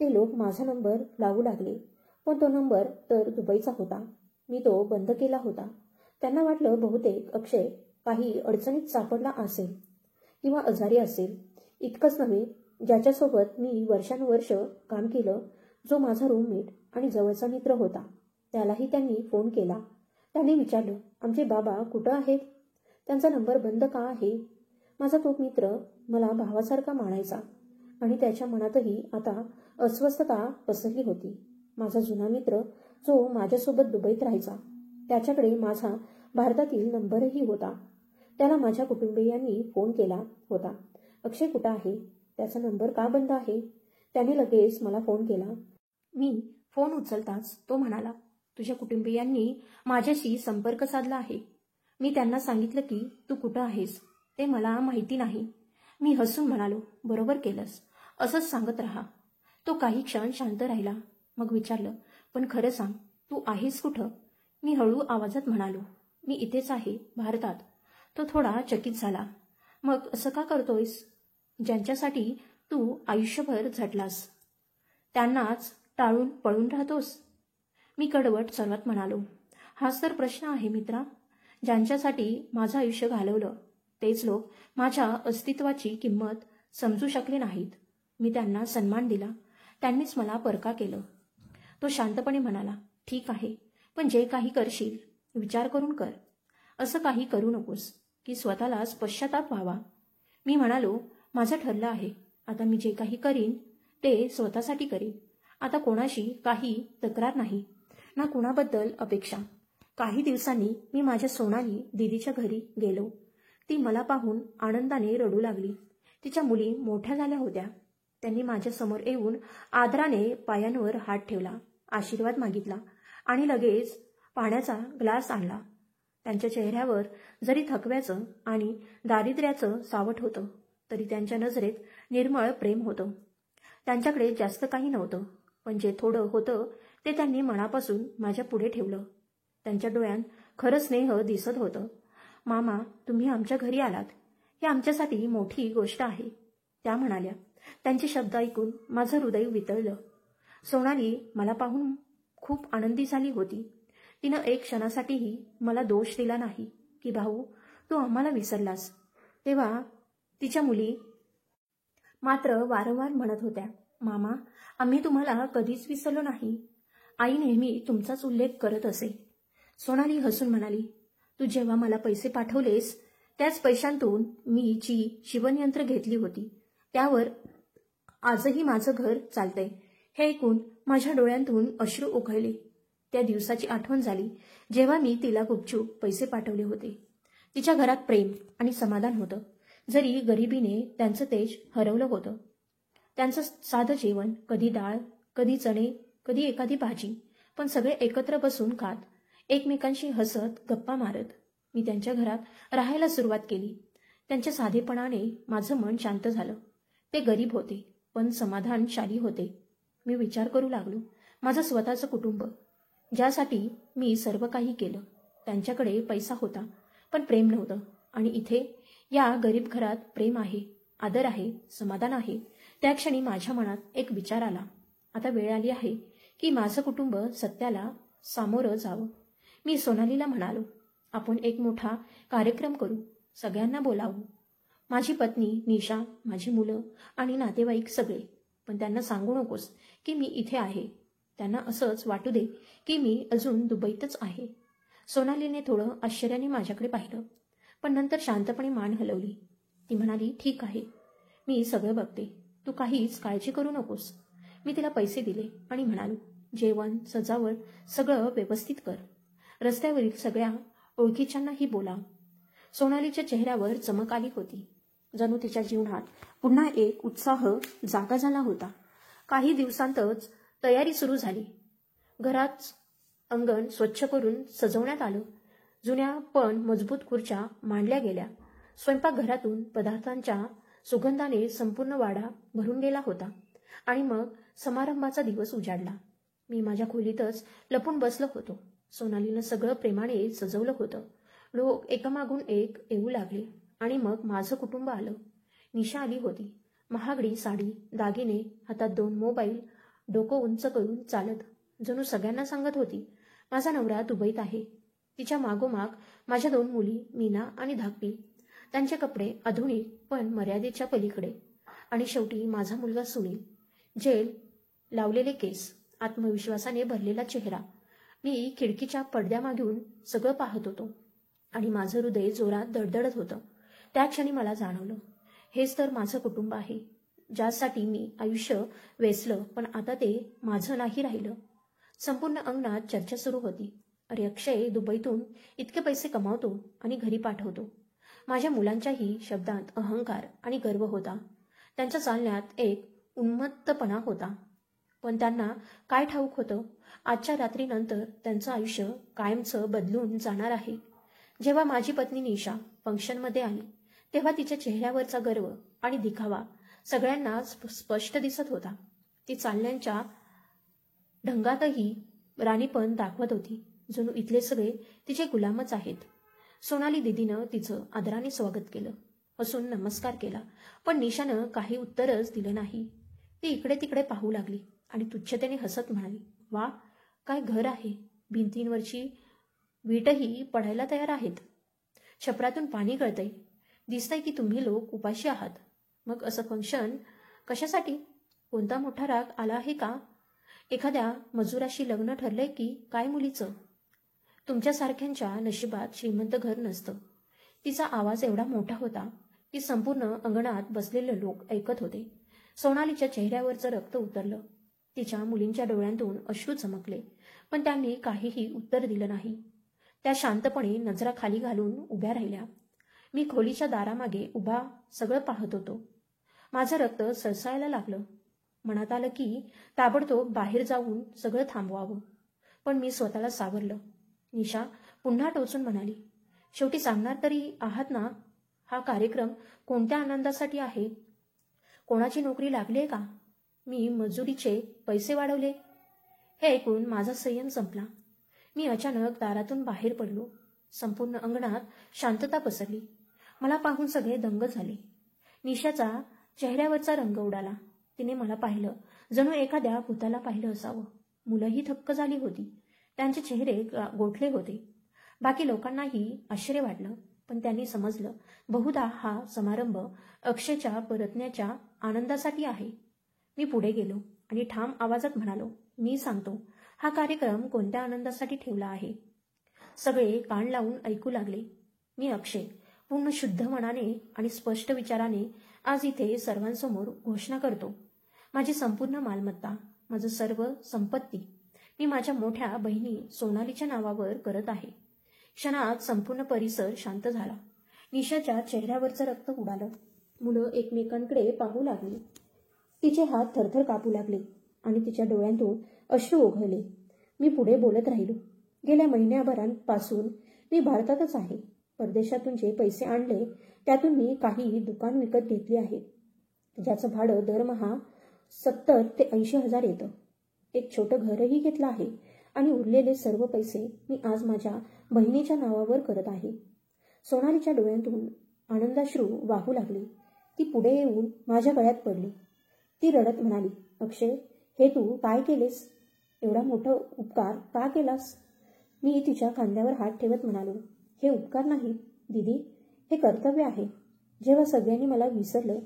ते लोक माझा नंबर लावू लागले. पण तो नंबर तर दुबईचा होता. मी तो बंद केला होता. त्यांना वाटलं बहुतेक अक्षय काही अडचणीत सापडला असेल किंवा आजारी असेल. इतकंच नव्हे, ज्याच्यासोबत मी वर्षानुवर्ष काम केलं, जो माझा रूममेट आणि जवळचा मित्र होता, त्यालाही त्यांनी फोन केला. त्यांनी विचारलं, आमचे बाबा कुठं आहेत? त्यांचा नंबर बंद का आहे? माझा तो मित्र मला भावासारखा मानायचा आणि त्याच्या मनातही आता अस्वस्थता पसरली होती. माझा जुना मित्र जो माझ्यासोबत दुबईत राहायचा, त्याच्याकडे माझा भारतातील नंबरही होता. त्याला माझ्या कुटुंबियांनी फोन केला होता. अक्षय कुठं आहे? त्याचा नंबर का बंद आहे? त्याने लगेच मला फोन केला. मी फोन उचलताच तो म्हणाला, तुझ्या कुटुंबियांनी माझ्याशी संपर्क साधला आहे. मी त्यांना सांगितलं की तू कुठं आहेस ते मला माहिती नाही. मी हसून म्हणालो, बरोबर केलंस, असंच सांगत राहा. तो काही क्षण शांत राहिला. मग विचारलं, पण खरं सांग, तू आहेस कुठं? मी हळू आवाजात म्हणालो, मी इथेच आहे, भारतात. तो थोडा चकित झाला. मग असं का करतोयस? ज्यांच्यासाठी तू आयुष्यभर झटलास त्यांनाच टाळून पळून राहतोस? मी कडवट सर्वात म्हणालो, हाच तर प्रश्न आहे मित्रा. ज्यांच्यासाठी माझं आयुष्य घालवलं तेच लोक माझ्या अस्तित्वाची किंमत समजू शकले नाहीत. मी त्यांना सन्मान दिला, त्यांनीच मला परका केलं. तो शांतपणे म्हणाला, ठीक आहे, पण जे काही करशील विचार करून कर. असं काही करू नकोस की स्वतःलाच पश्चाताप व्हावा. मी म्हणालो, माझं ठरलं आहे. आता मी जे काही करीन ते स्वतःसाठी करीन. आता कोणाशी काही तक्रार नाही, ना कुणाबद्दल अपेक्षा. काही दिवसांनी मी माझ्या सोनाली दीदीच्या घरी गेलो. ती मला पाहून आनंदाने रडू लागली. तिच्या मुली मोठ्या झाल्या होत्या. त्यांनी माझ्या समोर येऊन आदराने पायांवर हात ठेवला, आशीर्वाद मागितला आणि लगेच पाण्याचा ग्लास आणला. त्यांच्या चेहऱ्यावर जरी थकव्याचं आणि दारिद्र्याचं सावट होतं, तरी त्यांच्या नजरेत निर्मळ प्रेम होतं. त्यांच्याकडे जास्त काही नव्हतं, पण जे थोडं होतं ते त्यांनी मनापासून माझ्या पुढे ठेवलं. त्यांच्या डोळ्यात खरं स्नेह दिसत होतं. मामा, तुम्ही आमच्या घरी आलात, ही आमच्यासाठी मोठी गोष्ट आहे, त्या म्हणाल्या. त्यांचे शब्द ऐकून माझं हृदय वितळलं. सोनाली मला पाहून खूप आनंदी झाली होती. तिनं एक क्षणासाठीही मला दोष दिला नाही की भाऊ तू आम्हाला विसरलास. तेव्हा तिच्या मुली मात्र वारंवार म्हणत होत्या, मामा, आम्ही तुम्हाला कधीच विसरलो नाही. आई नेहमी तुमचाच उल्लेख करत असे. सोनाली हसून म्हणाली, तू जेव्हा मला पैसे पाठवलेस त्याच पैशांतून मी जी शिवणयंत्र घेतली होती त्यावर आजही माझं घर चालतंय. हे ऐकून माझ्या डोळ्यांतून अश्रू उकळले. त्या दिवसाची आठवण झाली जेव्हा मी तिला गुपचूप पैसे पाठवले होते. तिच्या घरात प्रेम आणि समाधान होतं, जरी गरिबीने त्यांचं तेज हरवलं होतं. त्यांचं साधं जेवण, कधी डाळ, कधी चणे, कधी एखादी भाजी, पण सगळे एकत्र बसून खात, एकमेकांशी हसत, गप्पा मारत. मी त्यांच्या घरात राहायला सुरुवात केली. त्यांच्या साधेपणाने माझं मन शांत झालं. ते गरीब होते पण समाधानशाली होते. मी विचार करू लागलो, माझं स्वतःचं कुटुंब, ज्यासाठी मी सर्व काही केलं. त्यांच्याकडे पैसा होता पण प्रेम नव्हतं. आणि इथे या गरीब घरात प्रेम आहे, आदर आहे, समाधान आहे. त्या क्षणी माझ्या मनात एक विचार आला, आता वेळ आली आहे की माझं कुटुंब सत्याला सामोरं जावं. मी सोनालीला म्हणालो, आपण एक मोठा कार्यक्रम करू, सगळ्यांना बोलावू. माझी पत्नी, निशा, माझी मुलं आणि नातेवाईक सगळे. पण त्यांना सांगू नकोस की मी इथे आहे. त्यांना असंच वाटू दे की मी अजून दुबईतच आहे. सोनालीने थोडं आश्चर्याने माझ्याकडे पाहिलं, पण नंतर शांतपणे मान हलवली. ती म्हणाली, ठीक आहे, मी सगळं बघते, तू काहीच काळजी करू नकोस. मी तिला पैसे दिले आणि म्हणालो, जेवण, सजावट सगळं व्यवस्थित कर. रस्त्यावरील सगळ्या ओळखीच्यांनाही बोला. सोनालीच्या चेहऱ्यावर चमक आली होती. जणू तिच्या जीवनात पुन्हा एक उत्साह जागा झाला होता. काही दिवसांतच तयारी सुरू झाली. घरात अंगण स्वच्छ करून सजवण्यात आलं. जुन्या पण मजबूत खुर्च्या मांडल्या गेल्या. स्वयंपाकघरातून पदार्थांच्या सुगंधाने संपूर्ण वाडा भरून गेला होता. आणि मग समारंभाचा दिवस उजाडला. मी माझ्या खोलीतच लपून बसलो होतो. सोनालीनं सगळं प्रेमाने सजवलं होतं. लोक एकामागून एक येऊ लागले आणि मग माझं कुटुंब आलं. निशा आली होती. महागडी साडी, दागिने, हातात 2 मोबाईल, डोकं उंच करून चालत. जणू सगळ्यांना सांगत होती, माझा नवरा दुबईत आहे. तिच्या मागोमाग माझ्या 2 मुली, मीना आणि धाकटी. त्यांचे कपडे आधुनिक पण मर्यादेच्या पलीकडे. आणि शेवटी माझा मुलगा सुनील. जेल लावलेले केस, आत्मविश्वासाने भरलेला चेहरा. मी खिडकीच्या पडद्यामागून सगळं पाहत होतो आणि माझं हृदय जोरात धडधडत होतं. त्या क्षणी मला जाणवलं, हेच तर माझं कुटुंब आहे, ज्यासाठी मी आयुष्य वेचलं, पण आता ते माझं नाही राहिलं. संपूर्ण अंगणात चर्चा सुरू होती. अरे अक्षय दुबईतून इतके पैसे कमावतो आणि घरी पाठवतो. माझ्या मुलांच्याही शब्दांत अहंकार आणि गर्व होता. त्यांच्या चालण्यात एक उन्मत्तपणा होता. पण त्यांना काय ठाऊक होतं, आजच्या रात्रीनंतर त्यांचं आयुष्य कायमचं बदलून जाणार आहे. जेव्हा माझी पत्नी निशा फंक्शनमध्ये आली, तेव्हा तिच्या चेहऱ्यावरचा गर्व आणि दिखावा सगळ्यांना स्पष्ट दिसत होता. ती चालण्याच्या ढंगातही राणीपण दाखवत होती. जणू इथले सगळे तिचे गुलामच आहेत. सोनाली दीदीनं तिचं आदराने स्वागत केलं, हसून नमस्कार केला, पण निशानं काही उत्तरच दिलं नाही. ती इकडे तिकडे पाहू लागली आणि तुच्छतेने हसत म्हणाली, वा, काय घर आहे. भिंतींवरची वीटही पडायला तयार आहेत. छपरातून पाणी गळतंय. दिसतंय की तुम्ही लोक उपाशी आहात. मग असं फंक्शन कशासाठी? कोणता मोठा राग आला आहे का? एखाद्या मजुराशी लग्न ठरलंय की काय मुलीचं? तुमच्यासारख्यांच्या नशिबात श्रीमंत घर नसतं. तिचा आवाज एवढा मोठा होता की संपूर्ण अंगणात बसलेले लोक ऐकत होते. सोनालीच्या चेहऱ्यावरचं रक्त उतरलं. तिच्या मुलींच्या डोळ्यांतून अश्रू चमकले, पण त्यांनी काहीही उत्तर दिलं नाही. त्या शांतपणे नजरा खाली घालून उभ्या राहिल्या. मी खोलीच्या दारामागे उभा सगळं पाहत होतो. माझं रक्त सळसळायला लागलं. मनात आलं की ताबडतोब बाहेर जाऊन सगळं थांबवावं, पण मी स्वतःला सावरलं. निशा पुन्हा टोचून म्हणाली, शेवटी सांगणार तरी आहात ना, हा कार्यक्रम कोणत्या आनंदासाठी आहे? कोणाची नोकरी लागली आहे का? मी मजुरीचे पैसे वाढवले? हे ऐकून माझा संयम संपला. मी अचानक दारातून बाहेर पडलो. संपूर्ण अंगणात शांतता पसरली. मला पाहून सगळे दंग झाले. निशाचा चेहऱ्यावरचा रंग उडाला. तिने मला पाहिलं, जणू एखाद्या भूताला पाहिलं असावं. मुलंही थक्क झाली होती. त्यांचे चेहरे गोठले होते. बाकी लोकांनाही आश्चर्य वाटलं, पण त्यांनी समजलं, बहुधा हा समारंभ अक्षयच्या परतण्याच्या आनंदासाठी आहे. मी पुढे गेलो आणि ठाम आवाजात म्हणालो, मी सांगतो, हा कार्यक्रम कोणत्या आनंदासाठी ठेवला आहे. सगळे कान लावून ऐकू लागले. मी अक्षय पूर्ण शुद्ध मनाने आणि स्पष्ट विचाराने आज इथे सर्वांसमोर घोषणा करतो. माझी संपूर्ण मालमत्ता, माझं सर्व संपत्ती मी माझ्या मोठ्या बहिणी सोनालीच्या नावावर करत आहे. क्षणात संपूर्ण परिसर शांत झाला. निशाच्या चेहऱ्यावरचं रक्त उडालं. मुलं एकमेकांकडे पाहू लागली. तिचे हात थरथर कापू लागले आणि तिच्या डोळ्यांतून अश्रू ओघळले. मी पुढे बोलत राहिलो. गेल्या महिन्याभरांपासून मी भारतातच आहे. परदेशातून जे पैसे आणले त्यातून मी काही दुकान विकत घेतली आहेत, ज्याचं भाडं दरमहा 70 ते 80 हजार येतं. एक छोटं घरही घेतलं आहे आणि उरलेले सर्व पैसे मी आज माझ्या बहिणीच्या नावावर करत आहे. सोनालीच्या डोळ्यांतून आनंदाश्रू वाहू लागले. ती पुढे येऊन माझ्या गळ्यात पडली. ती रडत म्हणाली, अक्षय, हे तू काय केलेस? एवढा मोठा उपकार का केलास? मी तिच्या खांद्यावर हात ठेवत म्हणालो, हे उपकार नाहीत दीदी, हे कर्तव्य आहे. जेव्हा सगळ्यांनी मला विसरलं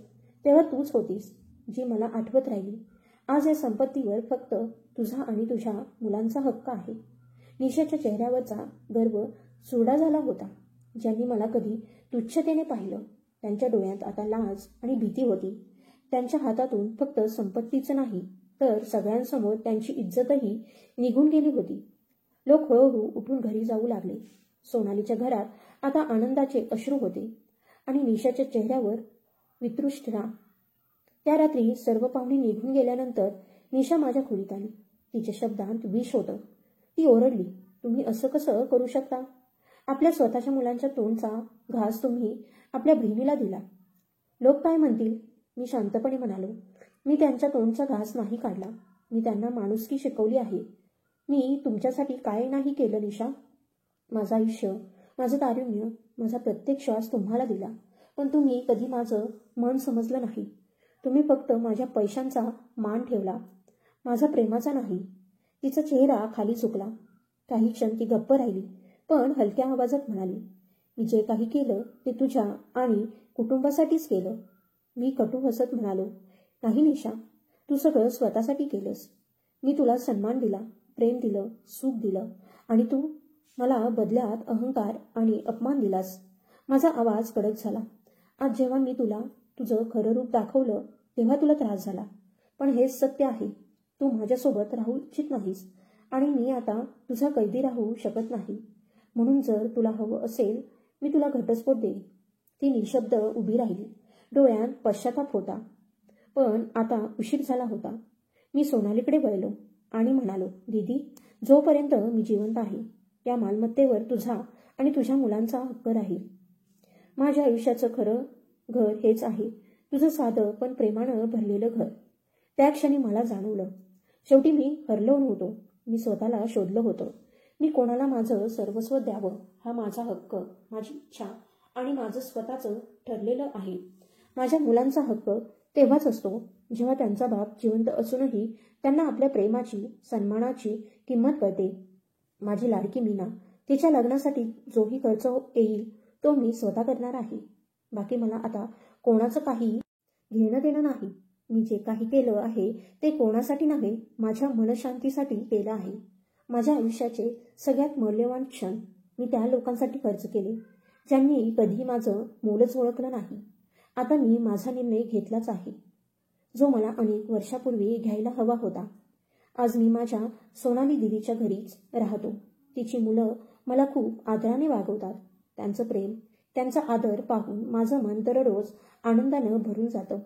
तेव्हा तूच होतीस जी मला आठवत राहिली. आज या संपत्तीवर फक्त तुझा आणि तुझ्या मुलांचा हक्क आहे. निशाच्या चेहऱ्यावरचा गर्व सुरडा झाला होता. ज्यांनी मला कधी तुच्छतेने पाहिलं त्यांच्या डोळ्यात आता लाज आणि भीती होती. त्यांच्या हातातून फक्त संपत्तीचं नाही तर सगळ्यांसमोर त्यांची इज्जतही निघून गेली होती. लोक हळूहळू उठून घरी जाऊ लागले. सोनालीच्या घरात आता आनंदाचे अश्रू होते आणि निशाच्या चेहऱ्यावर वितृष्णा. त्या रात्री सर्व पाहुणे निघून गेल्यानंतर निशा माझ्या खोलीत आली. तिच्या शब्दांत विष होतं. ती ओरडली, तुम्ही असं कसं करू शकता? आपल्या स्वतःच्या मुलांच्या तोंडचा घास तुम्ही आपल्या बहिणीला दिला. लोक काय म्हणतील? मी शांतपणे म्हणालो, मी त्यांच्या तोंडचा घास नाही काढला. मी त्यांना माणुसकी शिकवली आहे. मी तुमच्यासाठी काय नाही केलं निशा? माझं आयुष्य, माझं तारुण्य, माझा प्रत्येक श्वास तुम्हाला दिला. पण तुम्ही कधी माझं मन समजलं नाही. तुम्ही फक्त माझ्या पैशांचा मान ठेवला, माझा प्रेमाचा नाही. तिचा चेहरा खाली झुकला. काही क्षण ती गप्प राहिली, पण हलक्या आवाजात म्हणाली, मी जे काही केलं ते तुझ्या आणि कुटुंबासाठीच केलं. मी कटू हसत म्हणालो, नाही निशा, तू सगळं स्वतःसाठी केलंस. मी तुला सन्मान दिला, प्रेम दिलं, सुख दिलं आणि तू मला बदल्यात अहंकार आणि अपमान दिलास. माझा आवाज कडक झाला. आज जेव्हा मी तुला तुझं खरं रूप दाखवलं तेव्हा तुला त्रास झाला. पण हेच सत्य आहे. तू माझ्यासोबत राहू इच्छित नाहीस आणि मी आता तुझा कैदी राहू शकत नाही. म्हणून जर तुला हवं असेल मी तुला घटस्फोट देईन. ती निशब्द उभी राहिली. डोळ्यात पश्चाताप होता. पण आता उशीर झाला होता. मी सोनालीकडे वळलो आणि म्हणालो, दीदी, जोपर्यंत मी जिवंत आहे या मालमत्तेवर तुझा आणि तुझ्या मुलांचा हक्क राहील. माझ्या आयुष्याचं खरं घर हेच आहे, तुझं साधं पण प्रेमानं भरलेलं घर. त्या क्षणी मला जाणवलं, शेवटी मी हरलो नव्हतो. मी स्वतःला शोधलं होतं. मी कोणाला माझं सर्वस्व द्यावं हा माझा हक्क, माझी इच्छा आणि माझं स्वतःचं ठरलेलं आहे. माझ्या मुलांचा हक्क तेव्हाच असतो जेव्हा त्यांचा बाप जिवंत असूनही त्यांना आपल्या प्रेमाची, सन्मानाची किंमत कळते. माझी लाडकी मीना, तिच्या लग्नासाठी जोही खर्च येईल तो मी स्वतः करणार आहे. बाकी मला आता कोणाचं काही घेणं देणं नाही. मी जे काही केलं आहे ते कोणासाठी नव्हे, माझ्या मनशांतीसाठी केलं आहे. माझ्या आयुष्याचे सगळ्यात मौल्यवान क्षण मी त्या लोकांसाठी खर्च केले ज्यांनी कधी माझं मोलच ओळखलं नाही. आता मी माझा निर्णय घेतलाच आहे, जो मला अनेक वर्षापूर्वी घ्यायला हवा होता. आज मी माझ्या सोनाली दिदीच्या घरीच राहतो. तिची मुलं मला खूप आदराने वागवतात. त्यांचं प्रेम, त्यांचा आदर पाहून माझं मन दररोज आनंदानं भरून जातं.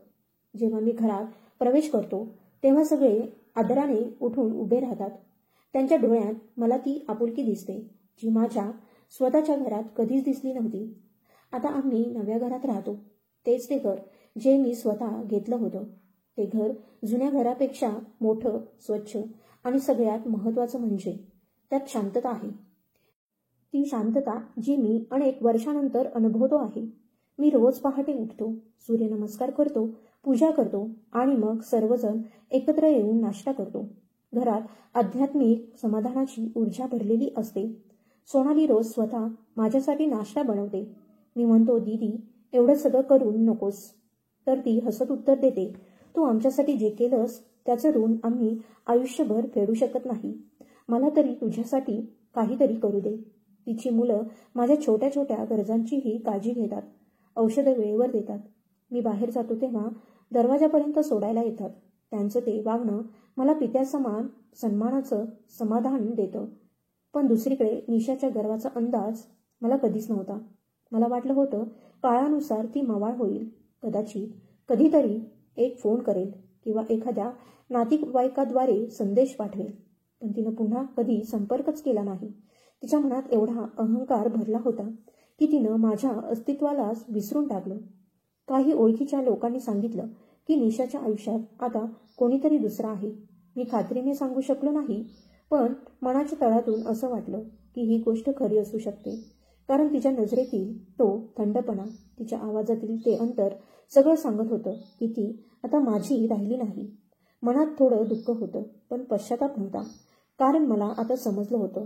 जेव्हा मी घरात प्रवेश करतो तेव्हा सगळे आदराने उठून उभे राहतात. त्यांच्या डोळ्यात मला ती आपुलकी दिसते जी माझ्या स्वतःच्या घरात कधीच दिसली नव्हती. आता आम्ही नव्या घरात राहतो. तेच ते घर जे मी स्वतः घेतलं होतं. ते घर जुन्या घरापेक्षा मोठं, स्वच्छ आणि सगळ्यात महत्त्वाचं म्हणजे त्यात शांतता आहे. ती शांतता जी मी अनेक वर्षानंतर अनुभवतो आहे. मी रोज पहाटे उठतो, सूर्यनमस्कार करतो, पूजा करतो आणि मग सर्वजण एकत्र येऊन नाश्ता करतो. घरात आध्यात्मिक समाधानाची ऊर्जा भरलेली असते. सोनाली रोज स्वतः माझ्यासाठी नाश्ता बनवते. मी म्हणतो, दीदी, एवढं सगळं करून नकोस. तर ती हसत उत्तर देते, तू आमच्यासाठी जे केलंस त्याचं ऋण आम्ही आयुष्यभर फेडू शकत नाही. मला तरी तुझ्यासाठी काहीतरी करू दे. तिची मुलं माझ्या छोट्या छोट्या गरजांचीही काळजी घेतात. औषधं वेळेवर देतात. मी बाहेर जातो तेव्हा दरवाजापर्यंत सोडायला येतात. त्यांचं ते वागणं मला पित्यासमान सन्मानाचं समाधान देतं. पण दुसरीकडे निशाच्या गर्वाचा अंदाज मला कधीच नव्हता. मला वाटलं होतं काळानुसार ती मवाळ होईल. कदाचित कधीतरी एक फोन करेल किंवा एखाद्या नातेवाईकाद्वारे संदेश पाठवेल. पण तिनं पुन्हा कधी संपर्कच केला नाही. तिच्या मनात एवढा अहंकार भरला होता की तिनं माझ्या अस्तित्वालाच विसरून टाकलं. काही ओळखीच्या लोकांनी सांगितलं की निशाच्या आयुष्यात आता कोणीतरी दुसरा आहे. मी खात्रीने सांगू शकलो नाही, पण मनाच्या तळातून असं वाटलं की ही गोष्ट खरी असू शकते. कारण तिच्या नजरेतील तो थंडपणा, तिच्या आवाजातील ते अंतर सगळं सांगत होतं की ती आता माझी राहिली नाही. मनात थोडं दुःख होतं, पण पश्चाताप नव्हता. कारण मला आता समजलं होतं,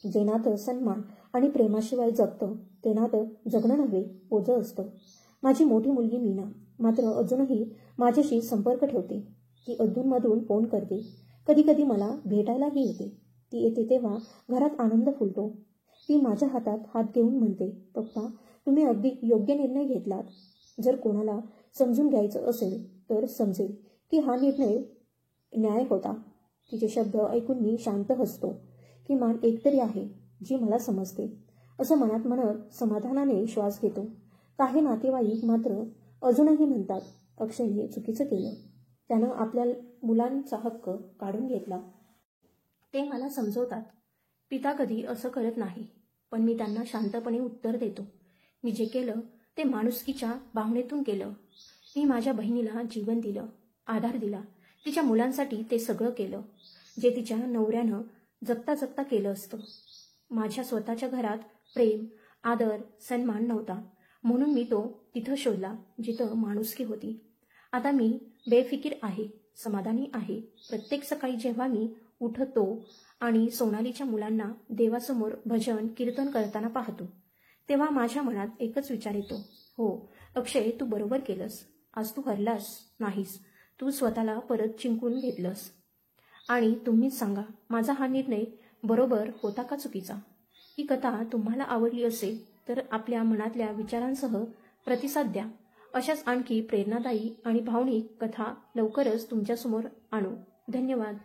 जे नातं सन्मान आणि प्रेमाशिवाय जगतं ते नातं जगणं नव्हे, ओझं असतं. माझी मोठी मुलगी मीना मात्र अजूनही माझ्याशी संपर्क ठेवते. ती अधूनमधून फोन करते, कधी कधी मला भेटायलाही येते. ती येते तेव्हा घरात आनंद फुलतो. ती माझ्या हातात हात घेऊन म्हणते, पप्पा, तुम्ही अगदी योग्य निर्णय घेतलात. जर कोणाला समजून घ्यायचं असेल तर समजेल की हा निर्णय न्याय होता. तिचे शब्द ऐकून मी शांत हसतो. किमान एकतरी आहे जी मला समजते, असं मनात म्हणत समाधानाने श्वास घेतो. काही नातेवाईक मात्र अजूनही म्हणतात, अक्षयने चुकीचं केलं, त्यानं आपल्या मुलांचा हक्क काढून घेतला. ते मला समजवतात, पिता कधी असं करत नाही. पण मी त्यांना शांतपणे उत्तर देतो, मी जे केलं ते माणुसकीच्या भावनेतून केलं. मी माझ्या बहिणीला जीवन दिलं, आधार दिला. तिच्या मुलांसाठी ते सगळं केलं जे तिच्या नवऱ्यानं जगता जगता केलं असतं. माझ्या स्वतःच्या घरात प्रेम, आदर, सन्मान नव्हता, म्हणून मी तो तिथं शोधला जिथं माणुसकी होती. आता मी बेफिकीर आहे, समाधानी आहे. प्रत्येक सकाळी जेव्हा मी उठतो आणि सोनालीच्या मुलांना देवासमोर भजन कीर्तन करताना पाहतो, तेव्हा माझ्या मनात एकच विचार येतो, हो अक्षय, तू बरोबर केलंस. आज तू हरलास नाहीस, तू स्वतःला परत जिंकून घेतलंस. आणि तुम्हीच सांगा, माझा हा निर्णय बरोबर होता का चुकीचा? ही कथा तुम्हाला आवडली असेल तर आपल्या मनातल्या विचारांसह प्रतिसाद द्या. अशाच आणखी प्रेरणादायी आणि भावनिक कथा लवकरच तुमच्यासमोर आणू. धन्यवाद.